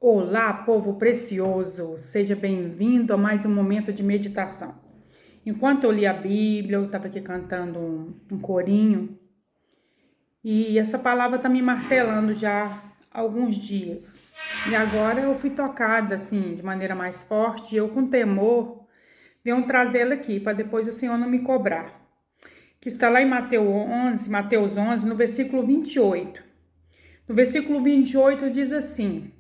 Olá, povo precioso! Seja bem-vindo a mais um momento de meditação. Enquanto eu li a Bíblia, eu estava aqui cantando um corinho e essa palavra está me martelando já há alguns dias. E agora eu fui tocada assim de maneira mais forte e eu com temor venho trazê-la aqui para depois o Senhor não me cobrar. Que está lá em Mateus 11, no versículo 28. No versículo 28 diz assim: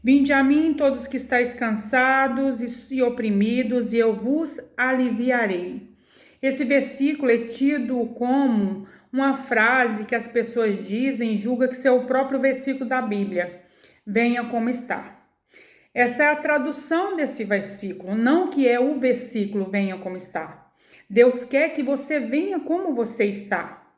Vinde a mim todos que estáis cansados e oprimidos, e eu vos aliviarei. Esse versículo é tido como uma frase que as pessoas dizem e julgam que é o próprio versículo da Bíblia. Venha como está. Essa é a tradução desse versículo, não que é o versículo venha como está. Deus quer que você venha como você está.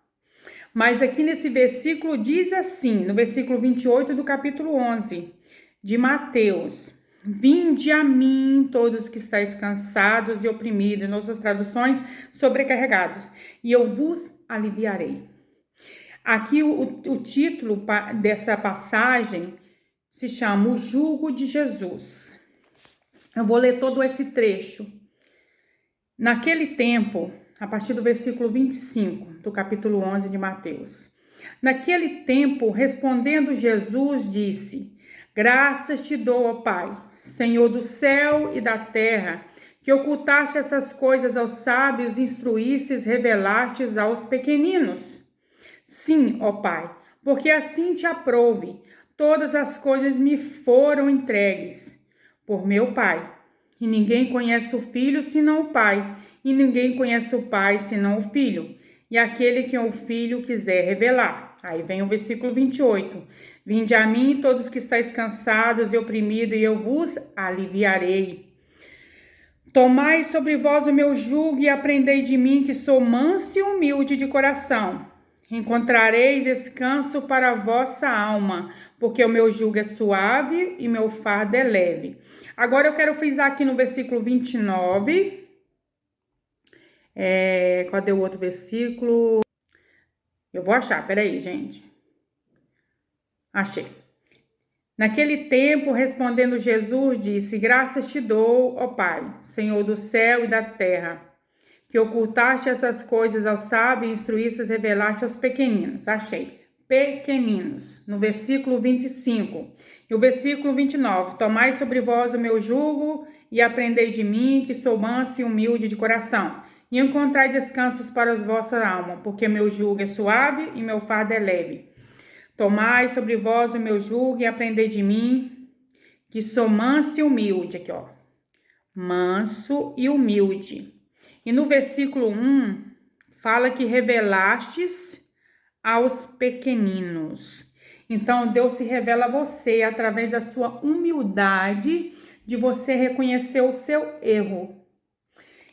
Mas aqui nesse versículo diz assim, no versículo 28 do capítulo 11 de Mateus: Vinde a mim todos que estáis cansados e oprimidos, em outras traduções, sobrecarregados, e eu vos aliviarei. Aqui o título dessa passagem se chama O Jugo de Jesus. Eu vou ler todo esse trecho. Naquele tempo, a partir do versículo 25 do capítulo 11 de Mateus. Naquele tempo, respondendo Jesus, disse: Graças te dou, ó Pai, Senhor do céu e da terra, que ocultaste essas coisas aos sábios, instruístes, revelastes aos pequeninos. Sim, ó Pai, porque assim te aprouve, todas as coisas me foram entregues por meu Pai. E ninguém conhece o Filho senão o Pai, e ninguém conhece o Pai senão o Filho, e aquele que o Filho quiser revelar. Aí vem o versículo 28. Vinde a mim todos que estáis cansados e oprimidos, e eu vos aliviarei. Tomai sobre vós o meu jugo e aprendei de mim, que sou manso e humilde de coração. Encontrareis descanso para a vossa alma, porque o meu jugo é suave e meu fardo é leve. Agora eu quero frisar aqui no versículo 29. Cadê o outro versículo? Eu vou achar, peraí, gente. Achei. Naquele tempo, respondendo Jesus, disse: Graças te dou, ó Pai, Senhor do céu e da terra, que ocultaste essas coisas aos sábios e instruístes, revelaste aos pequeninos. Achei. Pequeninos, no versículo 25. E o versículo 29. Tomai sobre vós o meu jugo e aprendei de mim, que sou manso e humilde de coração. E encontrai descansos para as vossas almas, porque meu jugo é suave e meu fardo é leve. Tomai sobre vós o meu jugo e aprendei de mim, que sou manso e humilde. Aqui, ó. Manso e humilde. E no versículo 1, fala que revelastes aos pequeninos. Então, Deus se revela a você através da sua humildade, de você reconhecer o seu erro.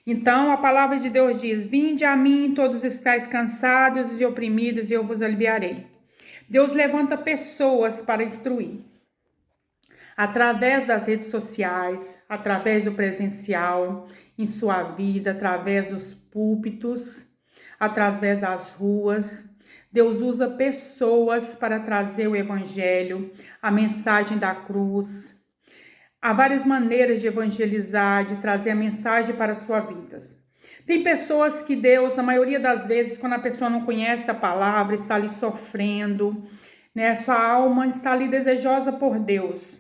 Então, a palavra de Deus diz: Vinde a mim, todos estáis cansados e oprimidos, e eu vos aliviarei. Deus levanta pessoas para instruir. Através das redes sociais, através do presencial, em sua vida, através dos púlpitos, através das ruas. Deus usa pessoas para trazer o evangelho, a mensagem da cruz. Há várias maneiras de evangelizar, de trazer a mensagem para a sua vida. Tem pessoas que Deus, na maioria das vezes, quando a pessoa não conhece a palavra, está ali sofrendo, né? Sua alma está ali desejosa por Deus.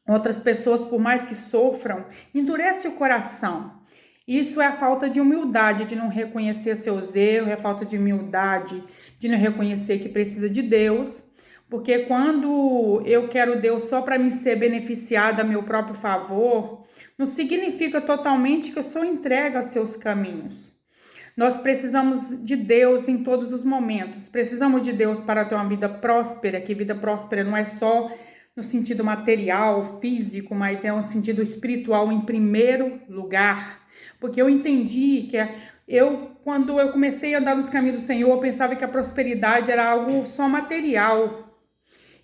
Outras pessoas, por mais que sofram, endurece o coração. Isso é a falta de humildade, de não reconhecer seus erros, é a falta de humildade, de não reconhecer que precisa de Deus. Porque quando eu quero Deus só para me ser beneficiada a meu próprio favor, não significa totalmente que eu sou entregue aos seus caminhos. Nós precisamos de Deus em todos os momentos. Precisamos de Deus para ter uma vida próspera, que vida próspera não é só no sentido material, físico, mas é um sentido espiritual em primeiro lugar. Porque eu entendi que quando eu comecei a andar nos caminhos do Senhor, eu pensava que a prosperidade era algo só material.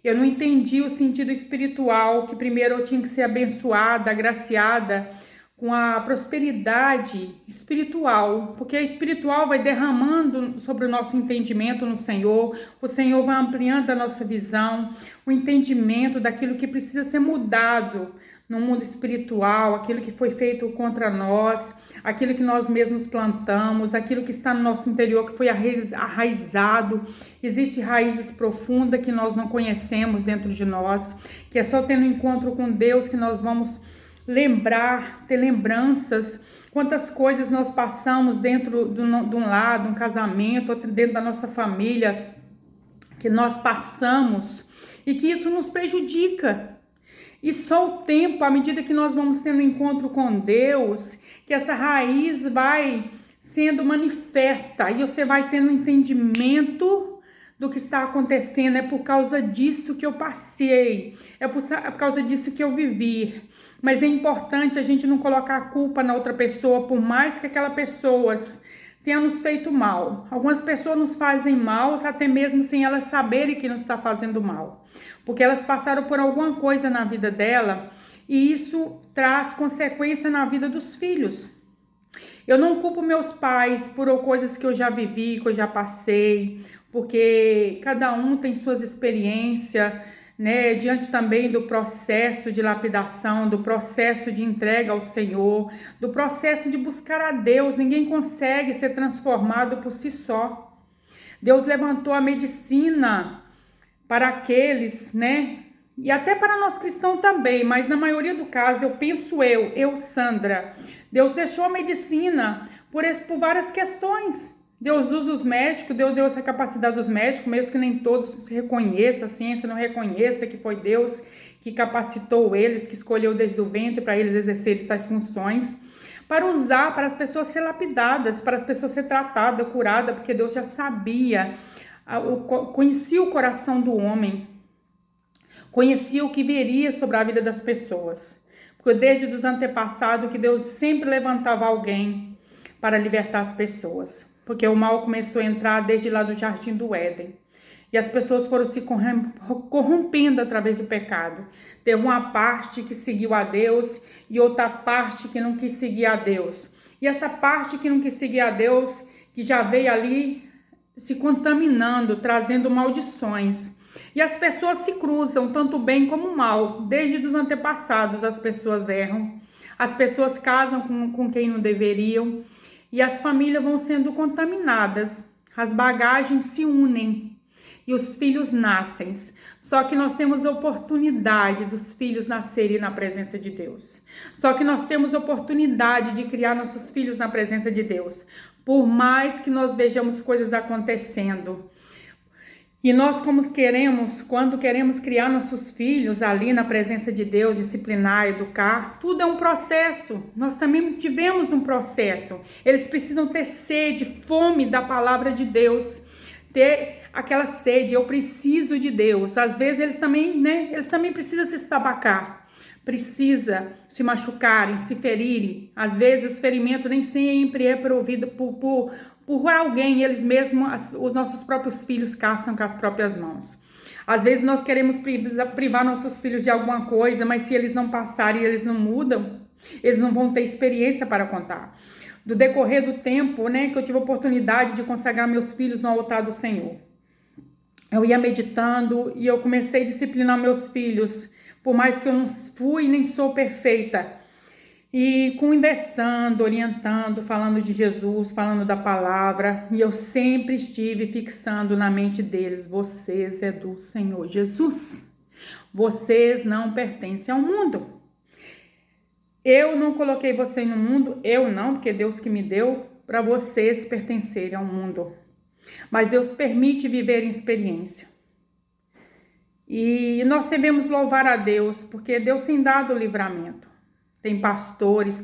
Eu não entendi o sentido espiritual, que primeiro eu tinha que ser abençoada, agraciada com a prosperidade espiritual, porque a espiritual vai derramando sobre o nosso entendimento no Senhor, o Senhor vai ampliando a nossa visão, o entendimento daquilo que precisa ser mudado no mundo espiritual, aquilo que foi feito contra nós, aquilo que nós mesmos plantamos, aquilo que está no nosso interior, que foi arraizado. Existem raízes profundas que nós não conhecemos dentro de nós, que é só tendo encontro com Deus que nós vamos ter lembranças, quantas coisas nós passamos dentro de um lar, de um casamento, dentro da nossa família, que nós passamos e que isso nos prejudica. E só o tempo, à medida que nós vamos tendo encontro com Deus, que essa raiz vai sendo manifesta e você vai tendo entendimento do que está acontecendo. É por causa disso que eu passei, é por causa disso que eu vivi. Mas é importante a gente não colocar a culpa na outra pessoa, por mais que aquela pessoa tenha nos feito mal. Algumas pessoas nos fazem mal, até mesmo sem elas saberem que nos está fazendo mal, porque elas passaram por alguma coisa na vida dela e isso traz consequência na vida dos filhos. Eu não culpo meus pais por coisas que eu já vivi, que eu já passei, porque cada um tem suas experiências, né? Diante também do processo de lapidação, do processo de entrega ao Senhor, do processo de buscar a Deus. Ninguém consegue ser transformado por si só. Deus levantou a medicina para aqueles, né? E até para nós cristãos também, mas na maioria do caso, Sandra, Deus deixou a medicina por várias questões. Deus usa os médicos, Deus deu essa capacidade dos médicos, mesmo que nem todos reconheçam, a ciência não reconheça que foi Deus que capacitou eles, que escolheu desde o ventre para eles exercerem tais funções, para usar para as pessoas ser lapidadas, para as pessoas ser tratadas, curadas, porque Deus já sabia, conhecia o coração do homem, conhecia o que viria sobre a vida das pessoas, porque desde os antepassados que Deus sempre levantava alguém para libertar as pessoas, porque o mal começou a entrar desde lá do Jardim do Éden, e as pessoas foram se corrompendo através do pecado. Teve uma parte que seguiu a Deus e outra parte que não quis seguir a Deus, e essa parte que não quis seguir a Deus, que já veio ali se contaminando, trazendo maldições. E as pessoas se cruzam, tanto bem como o mal. Desde os antepassados as pessoas erram, as pessoas casam com quem não deveriam, e as famílias vão sendo contaminadas, as bagagens se unem e os filhos nascem. Só que nós temos oportunidade dos filhos nascerem na presença de Deus. Só que nós temos oportunidade de criar nossos filhos na presença de Deus. Por mais que nós vejamos coisas acontecendo. E nós quando queremos criar nossos filhos ali na presença de Deus, disciplinar, educar, tudo é um processo. Nós também tivemos um processo. Eles precisam ter sede, fome da palavra de Deus, ter aquela sede, eu preciso de Deus. Às vezes eles também precisam se estabacar, precisa se machucarem, se ferirem. Às vezes os ferimentos nem sempre é provido por alguém, eles mesmos, os nossos próprios filhos caçam com as próprias mãos. Às vezes nós queremos privar nossos filhos de alguma coisa, mas se eles não passarem, eles não mudam, eles não vão ter experiência para contar. Do decorrer do tempo, né, que eu tive a oportunidade de consagrar meus filhos no altar do Senhor, eu ia meditando e eu comecei a disciplinar meus filhos, por mais que eu não fui nem sou perfeita, e conversando, orientando, falando de Jesus, falando da palavra, e eu sempre estive fixando na mente deles: vocês é do Senhor Jesus, vocês não pertencem ao mundo. Eu não coloquei você no mundo, eu não, porque Deus que me deu, para vocês pertencerem ao mundo. Mas Deus permite viver em experiência. E nós devemos louvar a Deus, porque Deus tem dado o livramento. Tem pastores,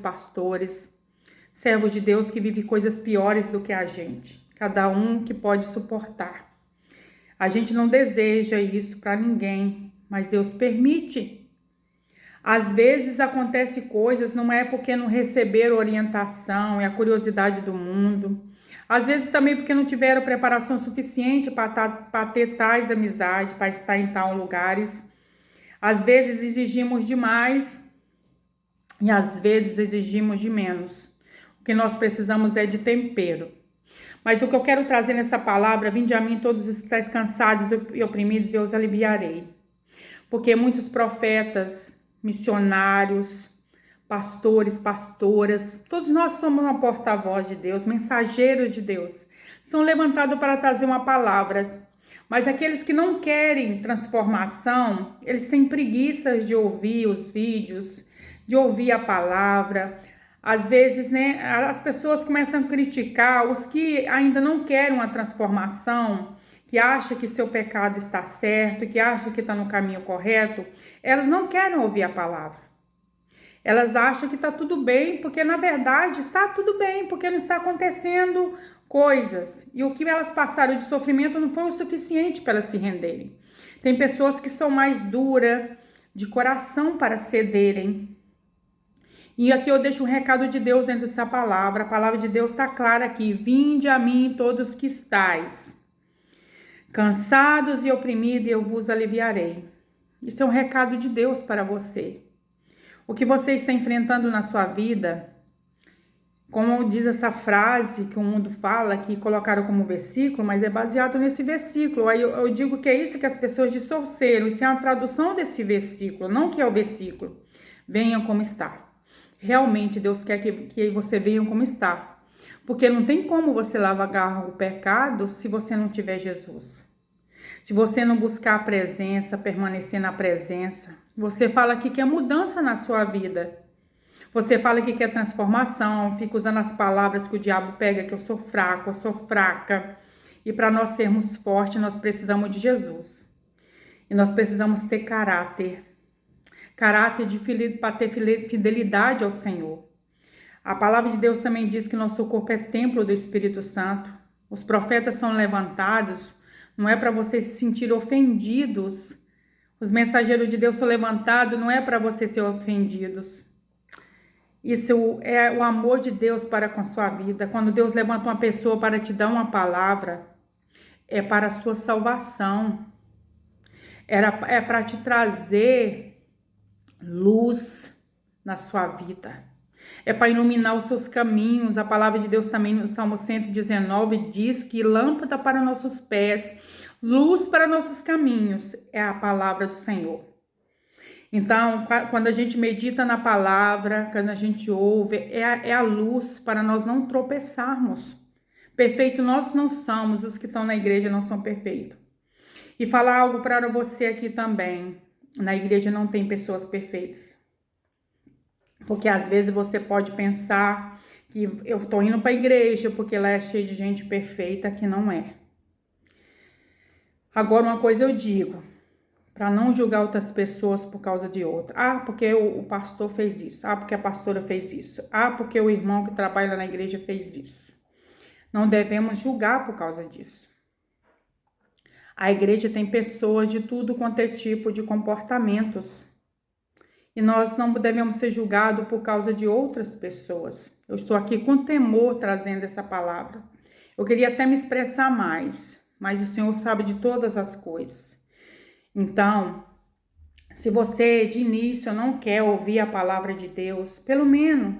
servos de Deus que vivem coisas piores do que a gente. Cada um que pode suportar. A gente não deseja isso para ninguém, mas Deus permite. Às vezes acontece coisas, não é porque não receberam orientação, é a curiosidade do mundo. Às vezes também porque não tiveram preparação suficiente para ter tais amizades, para estar em tais lugares. Às vezes exigimos demais e às vezes exigimos de menos. O que nós precisamos é de tempero. Mas o que eu quero trazer nessa palavra, vinde a mim todos os que estáis cansados e oprimidos, e eu os aliviarei. Porque muitos profetas, missionários, pastores, pastoras, todos nós somos uma porta-voz de Deus, mensageiros de Deus, são levantados para trazer uma palavra. Mas aqueles que não querem transformação, eles têm preguiças de ouvir os vídeos, de ouvir a palavra. Às vezes, né, as pessoas começam a criticar os que ainda não querem uma transformação, que acham que seu pecado está certo, que acham que está no caminho correto. Elas não querem ouvir a palavra. Elas acham que está tudo bem, porque na verdade está tudo bem, porque não está acontecendo coisas. E o que elas passaram de sofrimento não foi o suficiente para elas se renderem. Tem pessoas que são mais duras de coração para cederem. E aqui eu deixo um recado de Deus dentro dessa palavra. A palavra de Deus está clara aqui. Vinde a mim todos que estáis cansados e oprimidos, e eu vos aliviarei. Isso é um recado de Deus para você. O que você está enfrentando na sua vida, como diz essa frase que o mundo fala, que colocaram como versículo, mas é baseado nesse versículo. Aí eu digo que é isso que as pessoas distorceram. Isso é uma tradução desse versículo, não que é o versículo. Venham como está. Realmente Deus quer que você venha como está. Porque não tem como você lavar o pecado se você não tiver Jesus. Se você não buscar a presença, permanecer na presença. Você fala que quer mudança na sua vida. Você fala que quer transformação, fica usando as palavras que o diabo pega, que eu sou fraco, eu sou fraca. E para nós sermos fortes, nós precisamos de Jesus. E nós precisamos ter caráter. Caráter para ter fidelidade ao Senhor. A palavra de Deus também diz que nosso corpo é templo do Espírito Santo. Os profetas são levantados, não é para vocês se sentir ofendidos. Os mensageiros de Deus são levantados, não é para vocês ser ofendidos. Isso é o amor de Deus para com a sua vida. Quando Deus levanta uma pessoa para te dar uma palavra, é para a sua salvação. É para te trazer luz na sua vida. É para iluminar os seus caminhos. A palavra de Deus também no Salmo 119 diz que lâmpada para nossos pés, luz para nossos caminhos é a palavra do Senhor. Então, quando a gente medita na palavra, quando a gente ouve, é a luz para nós não tropeçarmos. Perfeito nós não somos, os que estão na igreja não são perfeitos. E falar algo para você aqui também. Na igreja não tem pessoas perfeitas. Porque às vezes você pode pensar que eu estou indo para a igreja porque ela é cheia de gente perfeita, que não é. Agora, uma coisa eu digo, para não julgar outras pessoas por causa de outra. Ah, porque o pastor fez isso. Ah, porque a pastora fez isso. Ah, porque o irmão que trabalha na igreja fez isso. Não devemos julgar por causa disso. A igreja tem pessoas de tudo quanto é tipo de comportamentos. E nós não devemos ser julgados por causa de outras pessoas. Eu estou aqui com temor trazendo essa palavra. Eu queria até me expressar mais, mas o Senhor sabe de todas as coisas. Então, se você de início não quer ouvir a palavra de Deus, pelo menos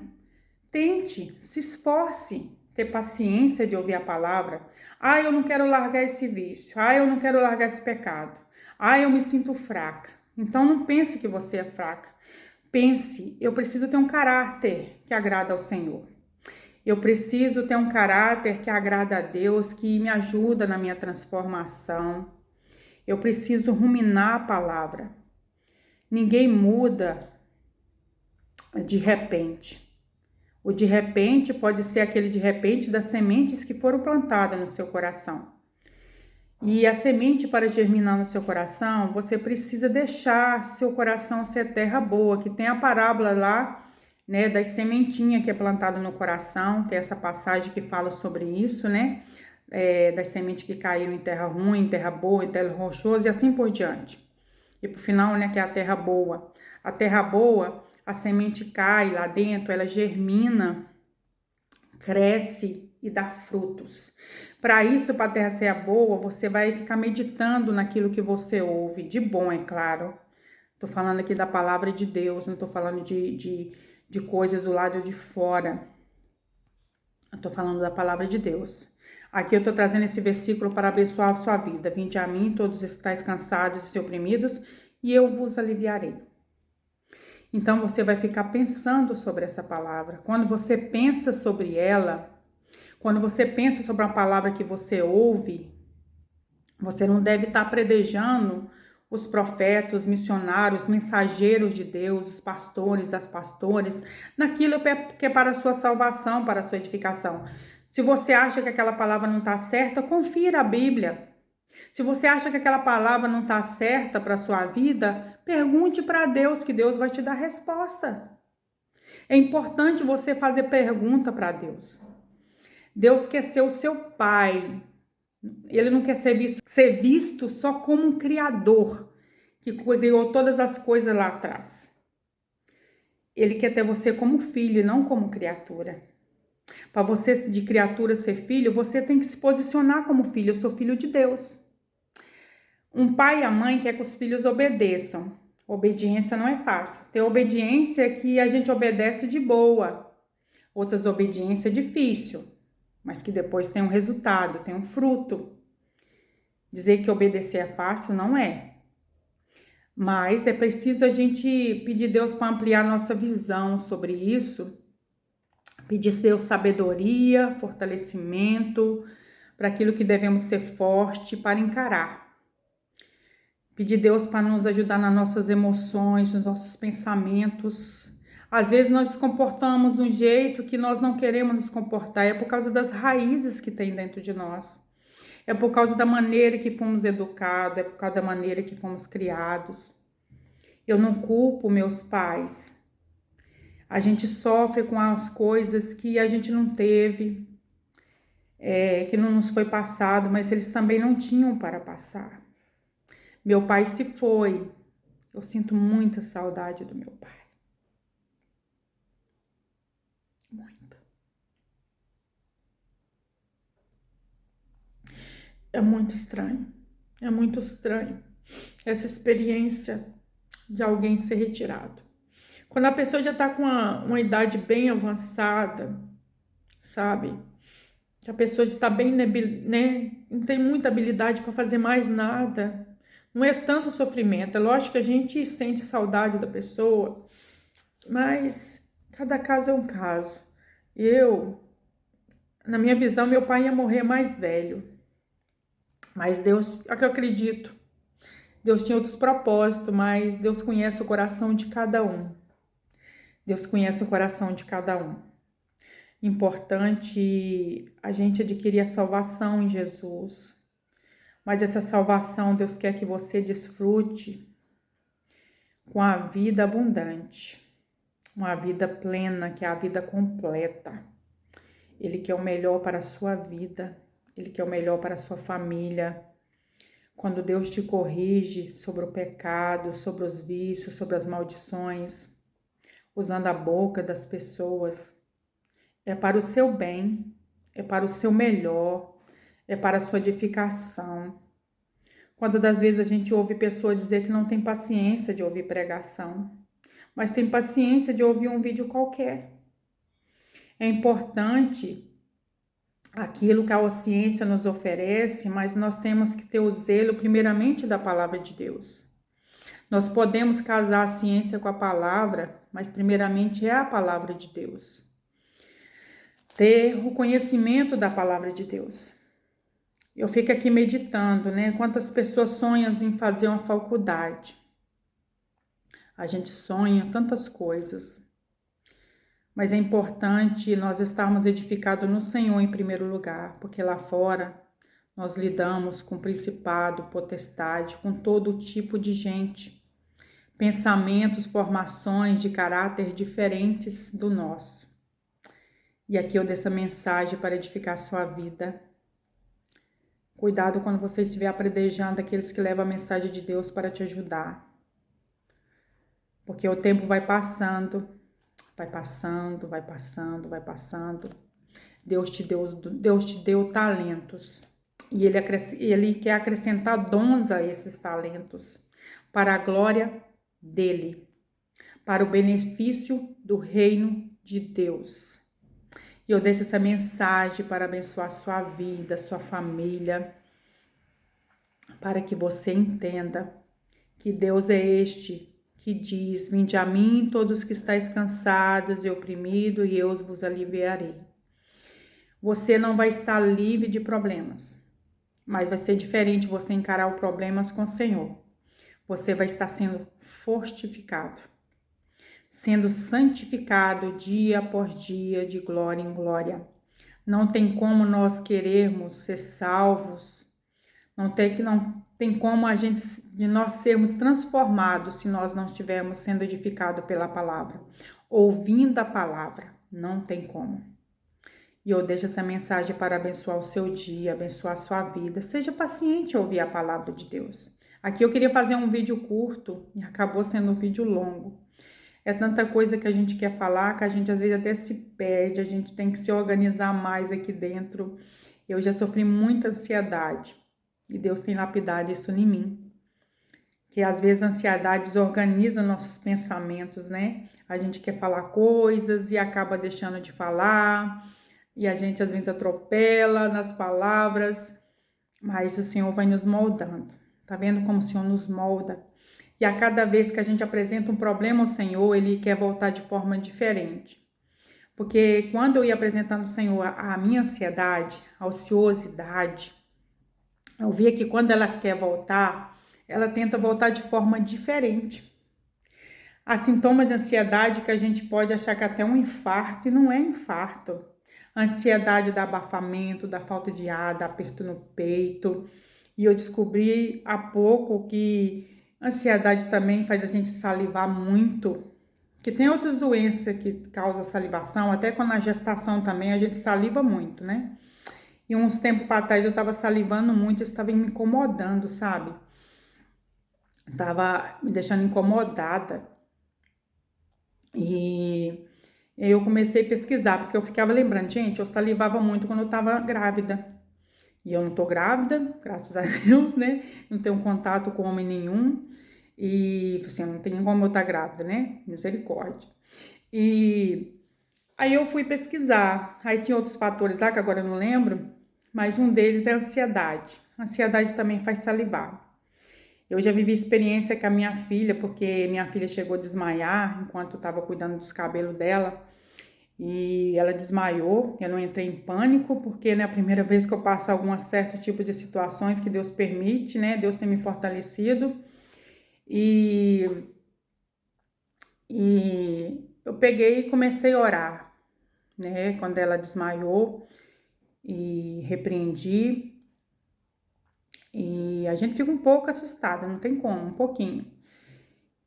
tente, se esforce, ter paciência de ouvir a palavra. Ah, eu não quero largar esse vício. Ah, eu não quero largar esse pecado. Ah, eu me sinto fraca. Então não pense que você é fraca. Pense, eu preciso ter um caráter que agrada ao Senhor. Eu preciso ter um caráter que agrada a Deus, que me ajuda na minha transformação. Eu preciso ruminar a palavra. Ninguém muda de repente. O de repente pode ser aquele de repente das sementes que foram plantadas no seu coração. E a semente para germinar no seu coração, você precisa deixar seu coração ser terra boa, que tem a parábola lá, né, das sementinhas que é plantada no coração, que é essa passagem que fala sobre isso, né, das sementes que caíram em terra ruim, em terra boa, em terra rochosa e assim por diante. E por final, né, que é a terra boa. A terra boa, a semente cai lá dentro, ela germina, cresce e dá frutos. Para isso, para a terra ser boa, você vai ficar meditando naquilo que você ouve, de bom, é claro. Tô falando aqui da palavra de Deus, não tô falando de de coisas do lado de fora. Eu tô falando da palavra de Deus. Aqui eu tô trazendo esse versículo para abençoar a sua vida. Vinde a mim, todos estáis cansados e oprimidos, e eu vos aliviarei. Então você vai ficar pensando sobre essa palavra. Quando você pensa sobre ela, quando você pensa sobre uma palavra que você ouve, você não deve estar predejando os profetas, os missionários, os mensageiros de Deus, os pastores, as pastoras, naquilo que é para a sua salvação, para a sua edificação. Se você acha que aquela palavra não está certa, confira a Bíblia. Se você acha que aquela palavra não está certa para a sua vida, pergunte para Deus, que Deus vai te dar resposta. É importante você fazer pergunta para Deus. Deus quer ser o seu pai. Ele não quer ser visto só como um criador, que criou todas as coisas lá atrás. Ele quer ter você como filho e não como criatura. Para você de criatura ser filho, você tem que se posicionar como filho. Eu sou filho de Deus. Um pai e a mãe quer que os filhos obedeçam. Obediência não é fácil. Tem obediência que a gente obedece de boa. Outras obediência é difícil, mas que depois tem um resultado, tem um fruto. Dizer que obedecer é fácil não é. Mas é preciso a gente pedir a Deus para ampliar nossa visão sobre isso. Pedir seu sabedoria, fortalecimento para aquilo que devemos ser forte para encarar. Pedir a Deus para nos ajudar nas nossas emoções, nos nossos pensamentos. Às vezes nós nos comportamos de um jeito que nós não queremos nos comportar. É por causa das raízes que tem dentro de nós. É por causa da maneira que fomos educados, é por causa da maneira que fomos criados. Eu não culpo meus pais. A gente sofre com as coisas que a gente não teve, que não nos foi passado, mas eles também não tinham para passar. Meu pai se foi. Eu sinto muita saudade do meu pai. Muita. É muito estranho. É muito estranho essa experiência de alguém ser retirado. Quando a pessoa já está com uma idade bem avançada, sabe? Que a pessoa já está bem, né? Não tem muita habilidade para fazer mais nada. Não é tanto sofrimento. É lógico que a gente sente saudade da pessoa, mas cada caso é um caso. Na minha visão, meu pai ia morrer mais velho. Mas Deus, é o que eu acredito. Deus tinha outros propósitos, mas Deus conhece o coração de cada um. Deus conhece o coração de cada um. Importante a gente adquirir a salvação em Jesus. Mas essa salvação, Deus quer que você desfrute com a vida abundante, uma vida plena, que é a vida completa. Ele quer o melhor para a sua vida, Ele quer o melhor para a sua família. Quando Deus te corrige sobre o pecado, sobre os vícios, sobre as maldições, usando a boca das pessoas, é para o seu bem, é para o seu melhor, é para a sua edificação. Quando das vezes a gente ouve pessoa dizer que não tem paciência de ouvir pregação, mas tem paciência de ouvir um vídeo qualquer. É importante aquilo que a ciência nos oferece, mas nós temos que ter o zelo primeiramente da palavra de Deus. Nós podemos casar a ciência com a palavra, mas primeiramente é a palavra de Deus. Ter o conhecimento da palavra de Deus. Eu fico aqui meditando, né? Quantas pessoas sonham em fazer uma faculdade. A gente sonha tantas coisas. Mas é importante nós estarmos edificados no Senhor em primeiro lugar, porque lá fora nós lidamos com principado, potestade, com todo tipo de gente. Pensamentos, formações de caráter diferentes do nosso. E aqui eu dei essa mensagem para edificar sua vida. Cuidado quando você estiver apredejando aqueles que levam a mensagem de Deus para te ajudar. Porque o tempo vai passando, vai passando, vai passando, vai passando. Deus te deu talentos. E Ele quer acrescentar dons a esses talentos para a glória dele. para o benefício do reino de Deus. E eu deixo essa mensagem para abençoar sua vida, sua família, para que você entenda que Deus é este que diz: vinde a mim todos que estáis cansados e oprimidos, e eu vos aliviarei. Você não vai estar livre de problemas, mas vai ser diferente você encarar os problemas com o Senhor. Você vai estar sendo fortificado, sendo santificado dia após dia, de glória em glória. Não tem como nós querermos ser salvos, não tem como de nós sermos transformados se nós não estivermos sendo edificados pela palavra, ouvindo a palavra, não tem como. E eu deixo essa mensagem para abençoar o seu dia, abençoar a sua vida. Seja paciente ao ouvir a palavra de Deus. Aqui eu queria fazer um vídeo curto e acabou sendo um vídeo longo. É tanta coisa que a gente quer falar que a gente às vezes até se perde, a gente tem que se organizar mais aqui dentro. Eu já sofri muita ansiedade e Deus tem lapidado isso em mim. Que às vezes a ansiedade desorganiza nossos pensamentos, né? A gente quer falar coisas e acaba deixando de falar, e a gente às vezes atropela nas palavras, mas o Senhor vai nos moldando. Tá vendo como o Senhor nos molda? E a cada vez que a gente apresenta um problema ao Senhor, Ele quer voltar de forma diferente. Porque quando eu ia apresentando ao Senhor a minha ansiedade, a ociosidade, eu via que quando ela quer voltar, ela tenta voltar de forma diferente. Há sintomas de ansiedade que a gente pode achar que até é um infarto, e não é infarto. A ansiedade dá abafamento, da falta de ar, dá aperto no peito. E eu descobri há pouco que ansiedade também faz a gente salivar muito. Que tem outras doenças que causam salivação, até quando na gestação também a gente saliva muito, né? E uns tempos para trás eu tava salivando muito, isso estava me incomodando, sabe? Tava me deixando incomodada. E eu comecei a pesquisar, porque eu ficava lembrando, gente, eu salivava muito quando eu tava grávida. E eu não tô grávida, graças a Deus, né? Não tenho contato com homem nenhum. E assim, não tem como eu estar grávida, né? Misericórdia. E aí eu fui pesquisar. Aí tinha outros fatores lá que agora eu não lembro, mas um deles é a ansiedade. A ansiedade também faz salivar. Eu já vivi experiência com a minha filha, porque minha filha chegou a desmaiar enquanto eu estava cuidando dos cabelos dela. E ela desmaiou. Eu não entrei em pânico, porque né, é a primeira vez que eu passo algum certo tipo de situações que Deus permite, né? Deus tem me fortalecido. E eu peguei e comecei a orar, né? Quando ela desmaiou, e repreendi. E a gente fica um pouco assustada, não tem como, um pouquinho.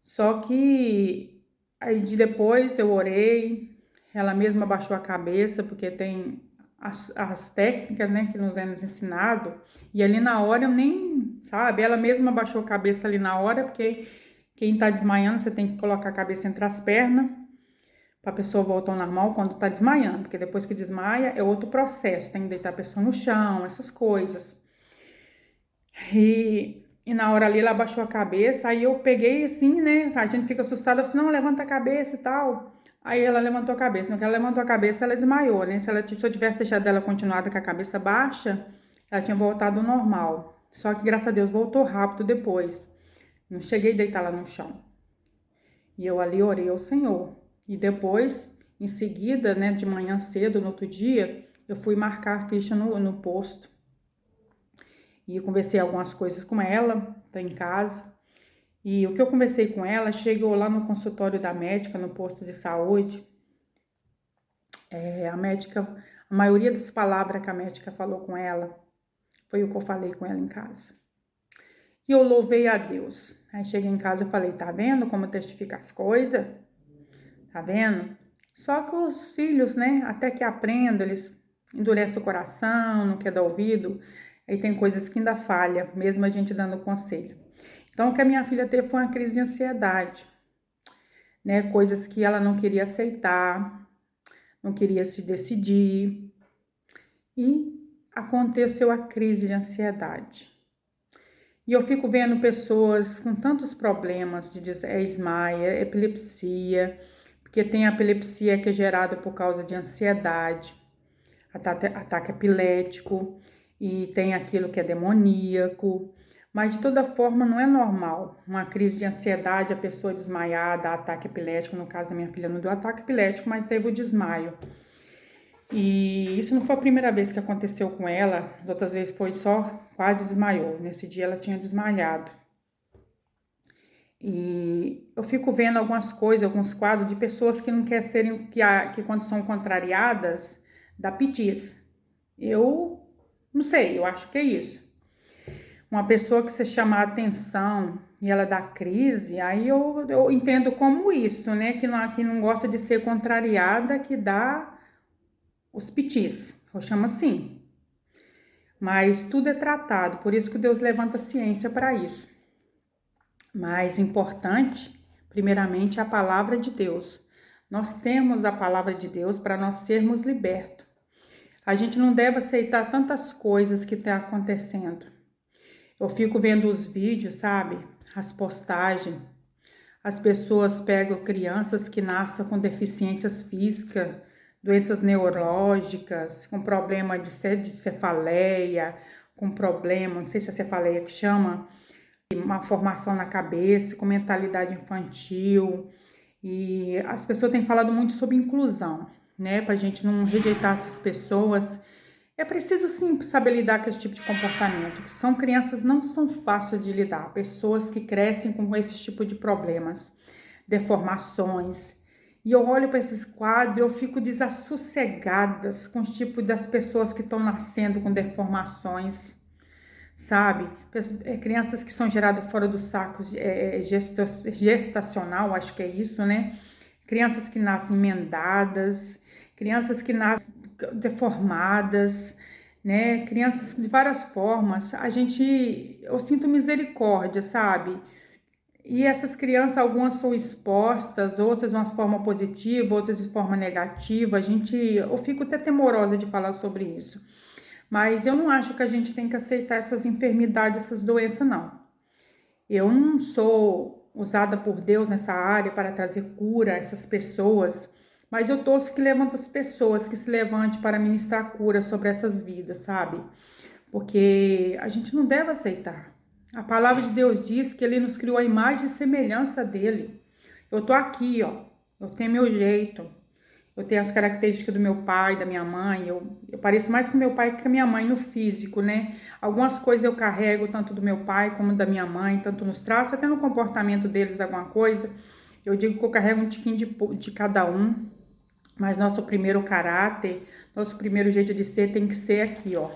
Só que aí depois eu orei, ela mesma baixou a cabeça, porque tem as técnicas, né, que nos é ensinado. E ali na hora eu nem, sabe, ela mesma baixou a cabeça ali na hora, porque quem tá desmaiando, você tem que colocar a cabeça entre as pernas, para a pessoa voltar ao normal quando tá desmaiando, porque depois que desmaia é outro processo, tem que deitar a pessoa no chão, essas coisas. E na hora ali ela abaixou a cabeça, aí eu peguei assim, né? A gente fica assustada, assim, não, levanta a cabeça e tal. Aí ela levantou a cabeça. No que ela levantou a cabeça, ela desmaiou, né? Se eu tivesse deixado ela continuada com a cabeça baixa, ela tinha voltado ao normal. Só que, graças a Deus, voltou rápido depois. Não cheguei a deitar lá no chão. E eu ali orei ao Senhor. E depois, em seguida, né, de manhã cedo, no outro dia, eu fui marcar a ficha no posto. E eu conversei algumas coisas com ela, tá em casa. E o que eu conversei com ela, chegou lá no consultório da médica, no posto de saúde. A médica, a maioria das palavras que a médica falou com ela, foi o que eu falei com ela em casa. E eu louvei a Deus. Aí cheguei em casa e falei, tá vendo como testifica as coisas? Tá vendo? Só que os filhos, né, até que aprendam, eles endurecem o coração, não quer dar ouvido. Aí tem coisas que ainda falha, mesmo a gente dando conselho. Então, o que a minha filha teve foi uma crise de ansiedade, né? Coisas que ela não queria aceitar, não queria se decidir. E aconteceu a crise de ansiedade. E eu fico vendo pessoas com tantos problemas de desmaia, epilepsia, porque tem a epilepsia que é gerada por causa de ansiedade, ataque epilético, e tem aquilo que é demoníaco. Mas de toda forma não é normal. Uma crise de ansiedade, a pessoa desmaiar, dar ataque epilético. No caso da minha filha não deu ataque epilético, mas teve o desmaio. E isso não foi a primeira vez que aconteceu com ela, as outras vezes foi só quase desmaiou. Nesse dia ela tinha desmaiado. E eu fico vendo algumas coisas, alguns quadros de pessoas que não querem serem, que quando são contrariadas, dá pitis. Eu não sei, eu acho que é isso. Uma pessoa que você chama a atenção e ela dá crise, aí eu entendo como isso, né? Que não gosta de ser contrariada, que dá os pitis, eu chamo assim. Mas tudo é tratado, por isso que Deus levanta a ciência para isso. Mas o importante, primeiramente, é a palavra de Deus. Nós temos a palavra de Deus para nós sermos libertos. A gente não deve aceitar tantas coisas que estão acontecendo. Eu fico vendo os vídeos, sabe? As postagens. As pessoas pegam crianças que nascem com deficiências físicas, doenças neurológicas, com problema de cefaleia, com problema, não sei se é cefaleia que chama, uma formação na cabeça, com mentalidade infantil. E as pessoas têm falado muito sobre inclusão, né? Pra gente não rejeitar essas pessoas. É preciso sim saber lidar com esse tipo de comportamento, que são crianças não são fáceis de lidar, pessoas que crescem com esse tipo de problemas, deformações. E eu olho para esses quadros e eu fico desassossegada com os tipos das pessoas que estão nascendo com deformações, sabe? Crianças que são geradas fora do saco gestacional, acho que é isso, né? Crianças que nascem emendadas, crianças que nascem deformadas, né? Crianças de várias formas. Eu sinto misericórdia, sabe? E essas crianças, algumas são expostas, outras de uma forma positiva, outras de forma negativa. Eu fico até temorosa de falar sobre isso. Mas eu não acho que a gente tem que aceitar essas enfermidades, essas doenças, não. Eu não sou usada por Deus nessa área para trazer cura a essas pessoas, mas eu torço que levante as pessoas, que se levante para ministrar cura sobre essas vidas, sabe? Porque a gente não deve aceitar. A palavra de Deus diz que Ele nos criou a imagem e semelhança dEle. Eu tô aqui, ó. Eu tenho meu jeito. Eu tenho as características do meu pai, da minha mãe. Eu pareço mais com meu pai que com a minha mãe no físico, né? Algumas coisas eu carrego, tanto do meu pai como da minha mãe, tanto nos traços, até no comportamento deles, alguma coisa. Eu digo que eu carrego um tiquinho de cada um. Mas nosso primeiro caráter, nosso primeiro jeito de ser tem que ser aqui, ó.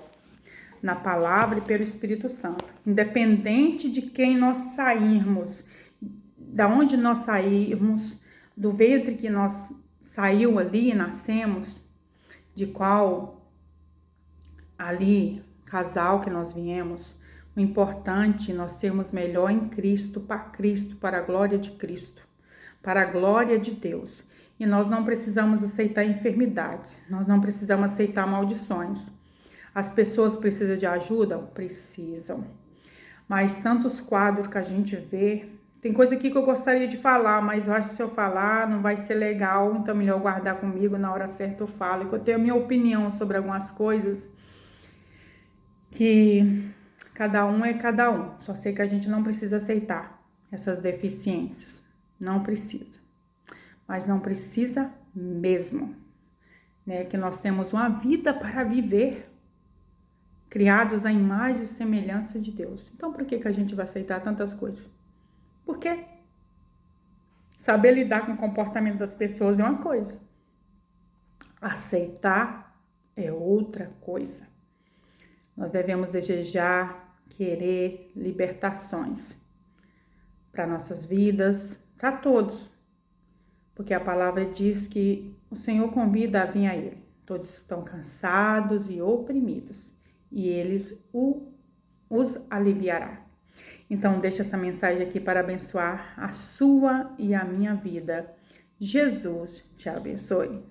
Na palavra e pelo Espírito Santo. Independente de quem nós sairmos, da onde nós sairmos, do ventre que nós saiu ali, nascemos, de qual ali casal que nós viemos, o importante é nós sermos melhor em Cristo, para a glória de Cristo, para a glória de Deus. E nós não precisamos aceitar enfermidades, nós não precisamos aceitar maldições. As pessoas precisam de ajuda? Precisam. Mas tantos quadros que a gente vê, tem coisa aqui que eu gostaria de falar, mas eu acho que se eu falar não vai ser legal, então é melhor guardar comigo, na hora certa eu falo. E que eu tenho a minha opinião sobre algumas coisas, que cada um é cada um. Só sei que a gente não precisa aceitar essas deficiências. Não precisa. Mas não precisa mesmo, né? Que nós temos uma vida para viver, criados à imagem e semelhança de Deus. Então, por que a gente vai aceitar tantas coisas? Por quê? Saber lidar com o comportamento das pessoas é uma coisa. Aceitar é outra coisa. Nós devemos desejar, querer libertações para nossas vidas, para todos. Porque a palavra diz que o Senhor convida a vir a Ele. Todos estão cansados e oprimidos, e eles os aliviará. Então, deixa essa mensagem aqui para abençoar a sua e a minha vida. Jesus te abençoe.